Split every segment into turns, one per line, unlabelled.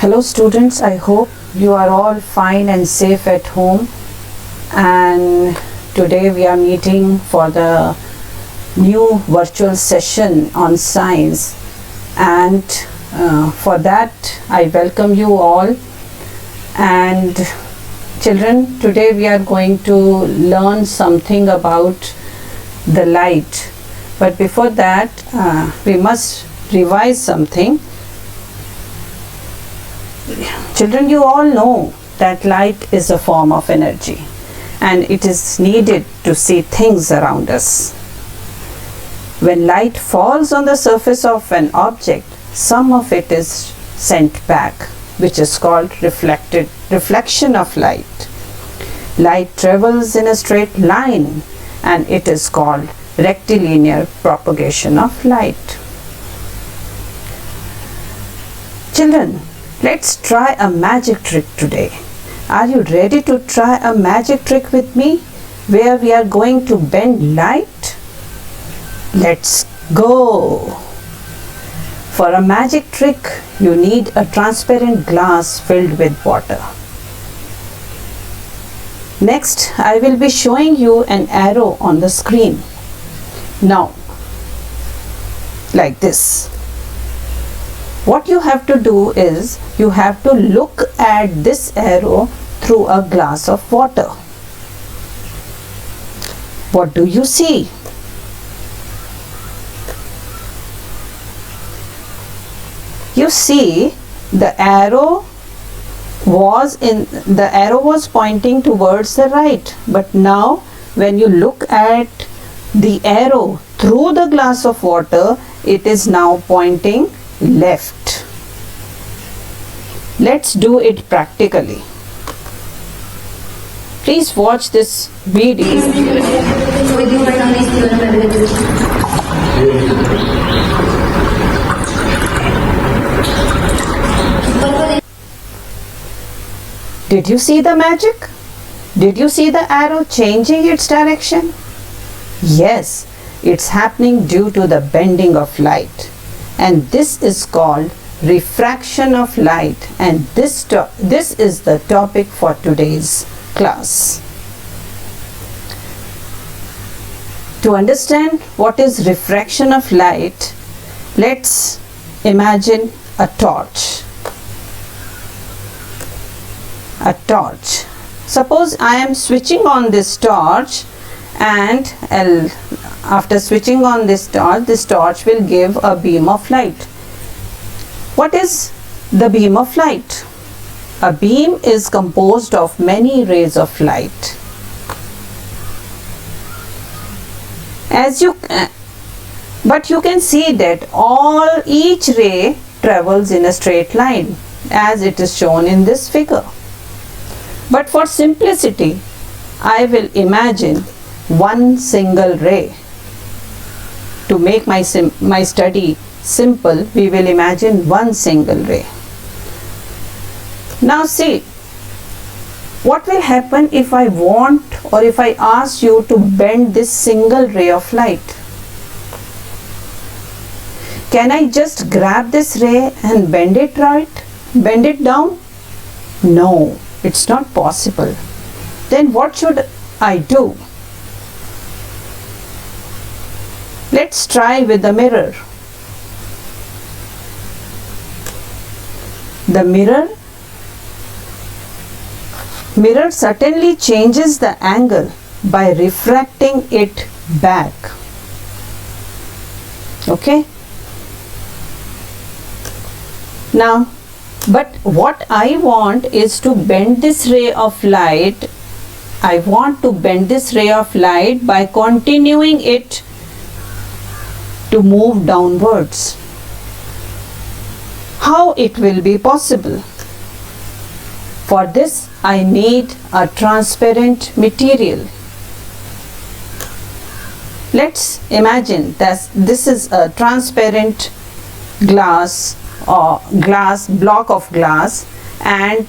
Hello students, I hope you are all fine and safe at home, and today we are meeting for the new virtual session on science, and for that I welcome you all. And children, today we are going to learn something about the light, but before that we must revise something. Children, you all know that light is a form of energy and it is needed to see things around us. When light falls on the surface of an object, some of it is sent back, which is called reflection of light. Light travels in a straight line and it is called rectilinear propagation of light. Children, let's try a magic trick today. Are you ready to try a magic trick with me where we are going to bend light? Let's go! For a magic trick, you need a transparent glass filled with water. Next, I will be showing you an arrow on the screen. Now, like this. What you have to do is, you have to look at this arrow through a glass of water. What do you see? You see the arrow was pointing towards the right, but now when you look at the arrow through the glass of water, it is now pointing left. Let's do it practically. Please watch this video. Did you see the magic? Did you see the arrow changing its direction? Yes, it's happening due to the bending of light. And this is called refraction of light, and this is the topic for today's class. To understand what is refraction of light, let's imagine a torch. A torch. Suppose I am switching on this torch, and after switching on this torch will give a beam of light. What is the beam of light? A beam is composed of many rays of light. But you can see that each ray travels in a straight line, as it is shown in this figure. But for simplicity, I will imagine one single ray. To make my study simple, we will imagine one single ray. Now see, what will happen if I want, or if I ask you to bend this single ray of light? Can I just grab this ray and bend it right? Bend it down? No, it's not possible. Then what should I do? Let's try with the mirror. The mirror certainly changes the angle by refracting it back. Okay? Now, but what I want is to bend this ray of light. I want to bend this ray of light by continuing it to move downwards. How it will be possible? For this, I need a transparent material. Let's imagine that this is a transparent glass or block of glass, and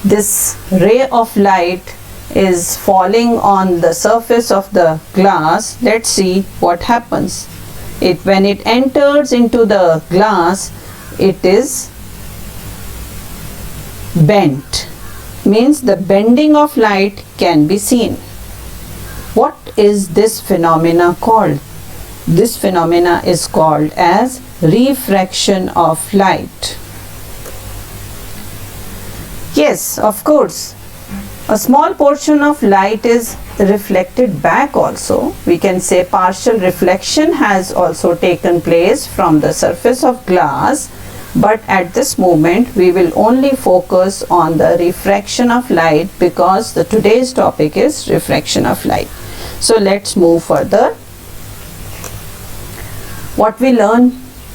this ray of light is falling on the surface of the glass. Let's see what happens. When it enters into the glass, it is bent means the bending of light can be seen. What is this phenomena called? This phenomena is called as refraction of light. Yes, of course, a small portion of light is reflected back also. We can say partial reflection has also taken place from the surface of glass, but at this moment we will only focus on the refraction of light because the today's topic is refraction of light. So let's move further. What we learned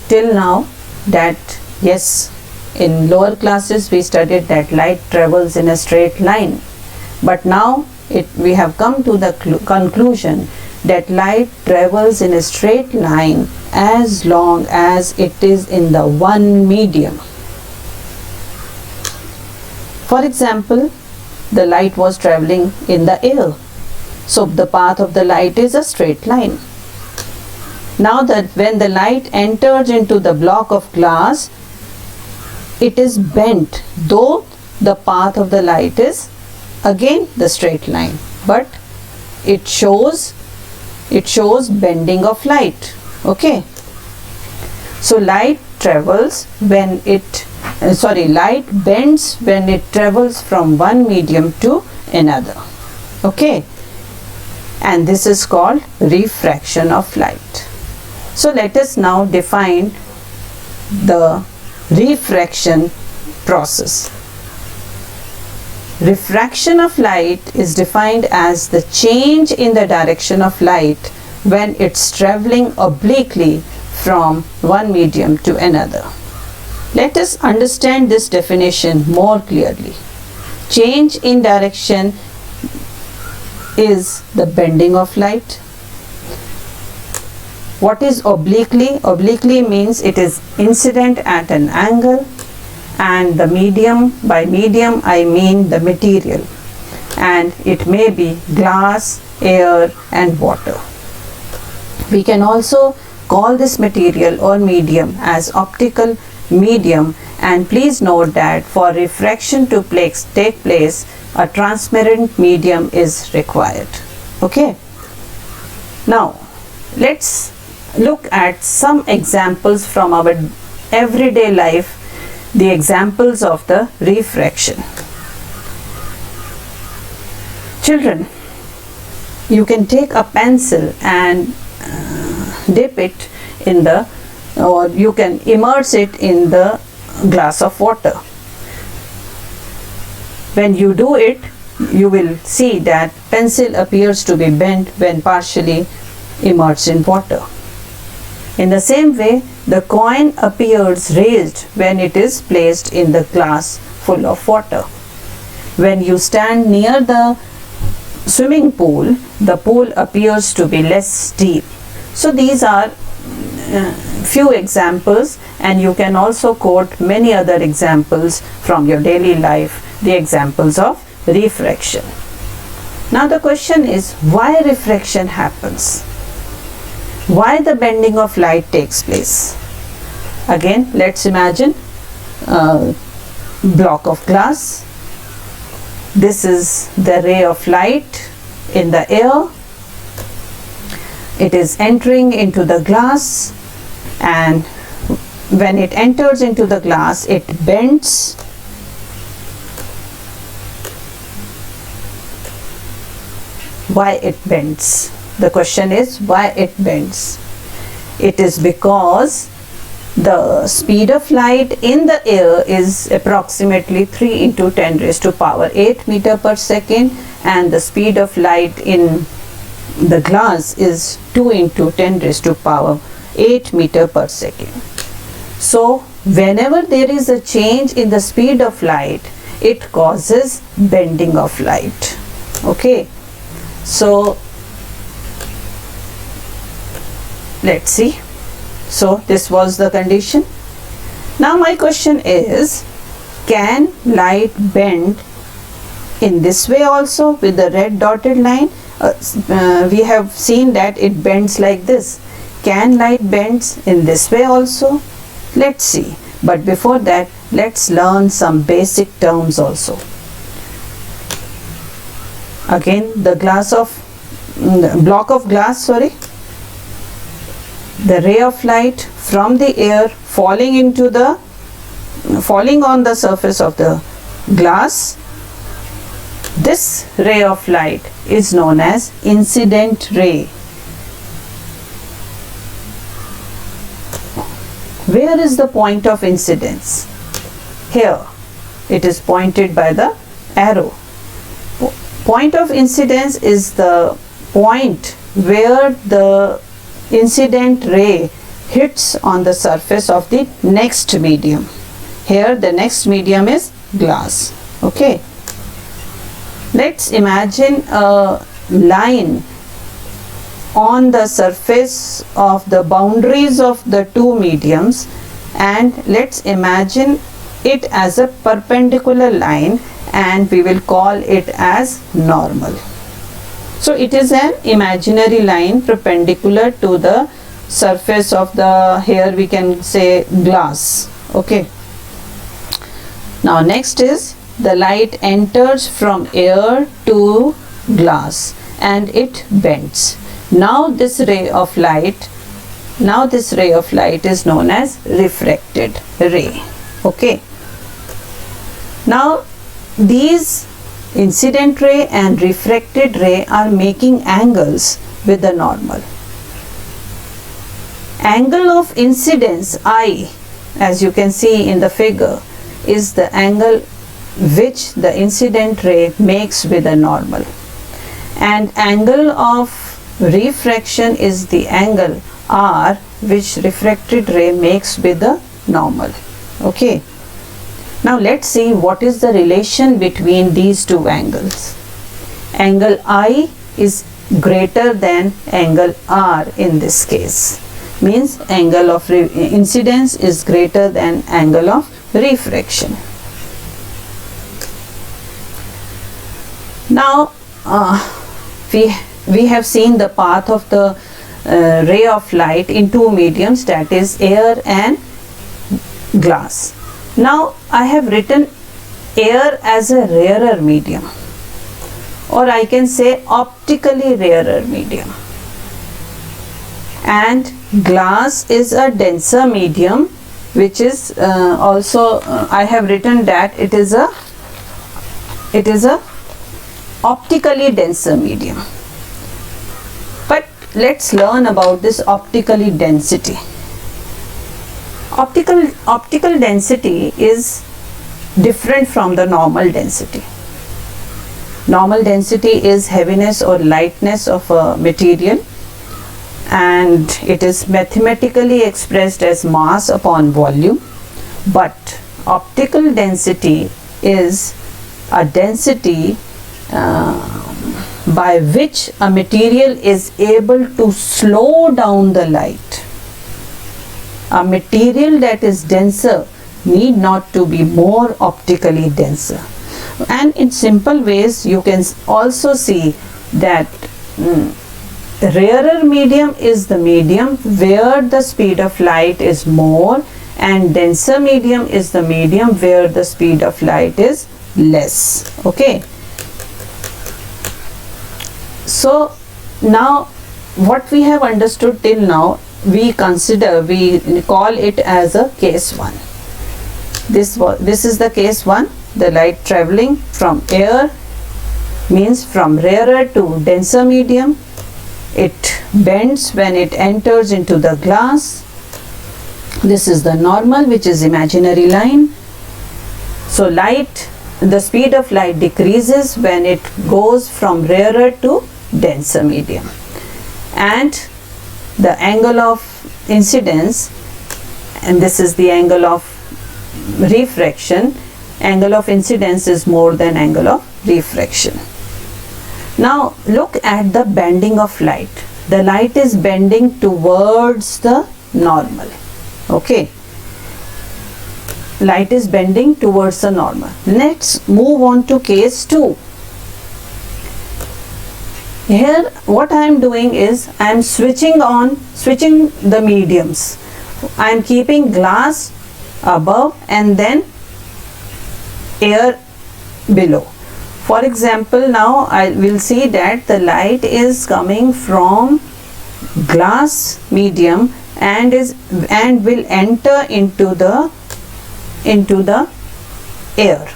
till now, that yes, in lower classes we studied that light travels in a straight line, but now we have come to the conclusion that light travels in a straight line as long as it is in the one medium. For example, the light was traveling in the air, so the path of the light is a straight line. Now that when the light enters into the block of glass, it is bent, though the path of the light is again the straight line, but it shows bending of light. Okay, so light travels when light bends when it travels from one medium to another. Okay, and this is called refraction of light. So let us now define the refraction process. Refraction of light is defined as the change in the direction of light when it's traveling obliquely from one medium to another. Let us understand this definition more clearly. Change in direction is the bending of light. What is obliquely? Obliquely means it is incident at an angle, and the medium, by medium I mean the material, and it may be glass, air and water. We can also call this material or medium as optical medium, and please note that for refraction to take place, a transparent medium is required. Okay, now let's look at some examples from our everyday life, the examples of the refraction. Children, you can take a pencil and dip it in the, or you can immerse it in the glass of water. When you do it, you will see that pencil appears to be bent when partially immersed in water. In the same way, the coin appears raised when it is placed in the glass full of water. When you stand near the swimming pool, the pool appears to be less deep. So these are few examples, and you can also quote many other examples from your daily life, the examples of refraction. Now the question is, why refraction happens? Why the bending of light takes place? Again, let's imagine a block of glass. This is the ray of light in the air. It is entering into the glass, and when it enters into the glass, it bends. Why it bends? The question is why it bends. It is because the speed of light in the air is approximately 3 into 10 raised to power 8 meter per second, and the speed of light in the glass is 2 into 10 raised to power 8 meter per second. So whenever there is a change in the speed of light, it causes bending of light. Okay, so let's see. So this was the condition. Now my question is, can light bend in this way also with the red dotted line? We have seen that it bends like this. Can light bends in this way also? Let's see. But before that, let's learn some basic terms also. Again, the block of glass, sorry, the ray of light from the air falling on the surface of the glass. This ray of light is known as incident ray. Where is the point of incidence? Here. It is pointed by the arrow. Point of incidence is the point where the incident ray hits on the surface of the next medium. Here the next medium is glass. Okay. Let's imagine a line on the surface of the boundaries of the two mediums, and let's imagine it as a perpendicular line, and we will call it as normal. So it is an imaginary line perpendicular to the surface of the, here we can say, glass. Okay. Now next is the light enters from air to glass and it bends. Now this ray of light is known as refracted ray. Okay. Now these incident ray and refracted ray are making angles with the normal. Angle of incidence I, as you can see in the figure, is the angle which the incident ray makes with the normal, and angle of refraction is the angle R which refracted ray makes with the normal. Okay. Now let's see what is the relation between these two angles. Angle I is greater than angle R in this case. Means angle of incidence is greater than angle of refraction. Now we have seen the path of the ray of light in two mediums, that is air and glass. Now I have written air as a rarer medium, or I can say optically rarer medium, and glass is a denser medium, which is also I have written that it is a optically denser medium. But let's learn about this optically density. Optical density is different from the normal density. Normal density is heaviness or lightness of a material, and it is mathematically expressed as mass upon volume. But optical density is a density by which a material is able to slow down the light. A material that is denser need not to be more optically denser. And in simple ways you can also see that rarer medium is the medium where the speed of light is more, and denser medium is the medium where the speed of light is less. Okay. So now what we have understood till now, we call it as a case 1. This is the case 1. The light traveling from air means from rarer to denser medium. It bends when it enters into the glass. This is the normal, which is imaginary line. So the speed of light decreases when it goes from rarer to denser medium, and the angle of incidence, and this is the angle of refraction. Angle of incidence is more than angle of refraction. Now look at the bending of light. The light is bending towards the normal. Okay. Light is bending towards the normal. Let's move on to case 2. Here what I am doing is I am switching the mediums. I am keeping glass above and then air below. For example, now I will see that the light is coming from glass medium and will enter into the air.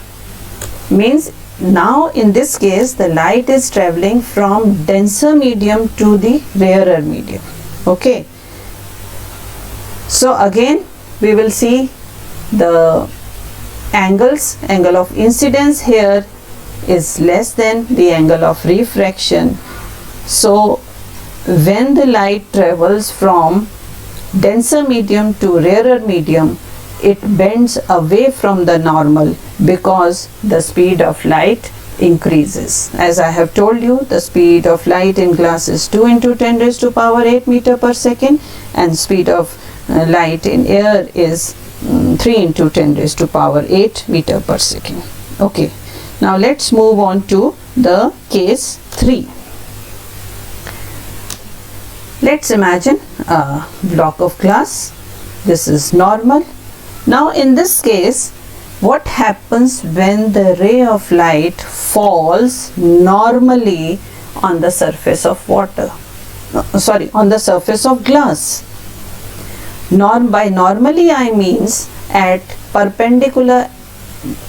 Means now in this case the light is traveling from denser medium to the rarer medium. Okay. So again we will see the angle of incidence here is less than the angle of refraction. So when the light travels from denser medium to rarer medium, it bends away from the normal because the speed of light increases. As I have told you, the speed of light in glass is 2 into 10 raised to power 8 meter per second, and speed of light in air is 3 into 10 raised to power 8 meter per second. Okay, now let's move on to the case 3. Let's imagine a block of glass. This is normal. Now in this case, what happens when the ray of light falls normally on the surface of water? On the surface of glass. By normally I means at perpendicular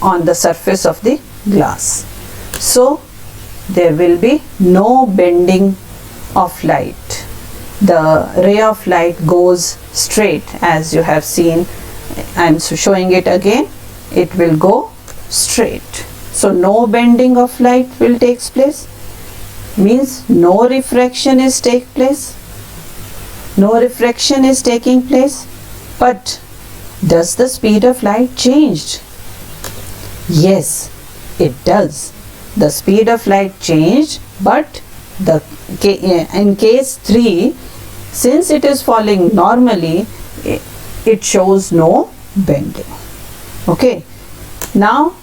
on the surface of the glass. So there will be no bending of light. The ray of light goes straight, as you have seen. I am showing it again. It will go straight. So no bending of light will take place. Means no refraction is taking place. But does the speed of light change? Yes, it does. The speed of light changed, but in case 3, since it is falling normally, it shows no bending. Okay, now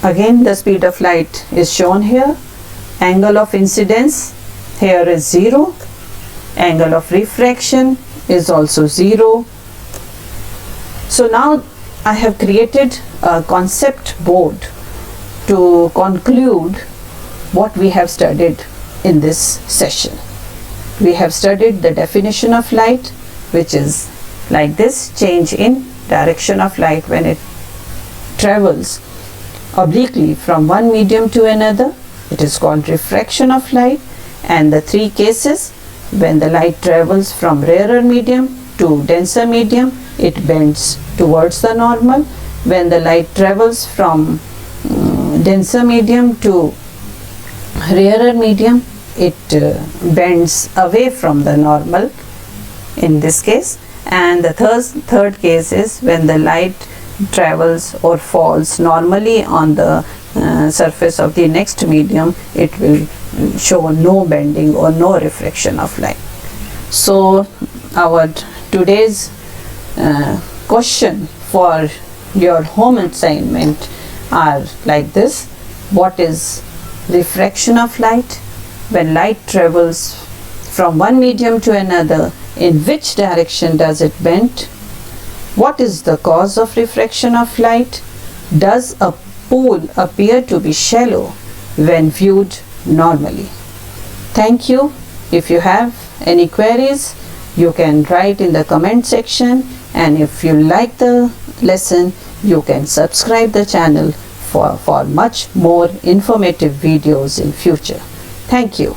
again the speed of light is shown here. Angle of incidence here is 0. Angle of refraction is also 0. So now I have created a concept board to conclude what we have studied in this session. We have studied the definition of light, which is like this: change in direction of light when it travels obliquely from one medium to another. It is called refraction of light. And the 3 cases: when the light travels from rarer medium to denser medium, it bends towards the normal. When the light travels from denser medium to rarer medium, it bends away from the normal in this case. And the third case is when the light travels or falls normally on the surface of the next medium, it will show no bending or no refraction of light. So our today's question for your home assignment are like this: what is refraction of light? When light travels from one medium to another, in which direction does it bend? What is the cause of refraction of light? Does a pool appear to be shallow when viewed normally? Thank you. If you have any queries, you can write in the comment section, and if you like the lesson, you can subscribe the channel for much more informative videos in future. Thank you.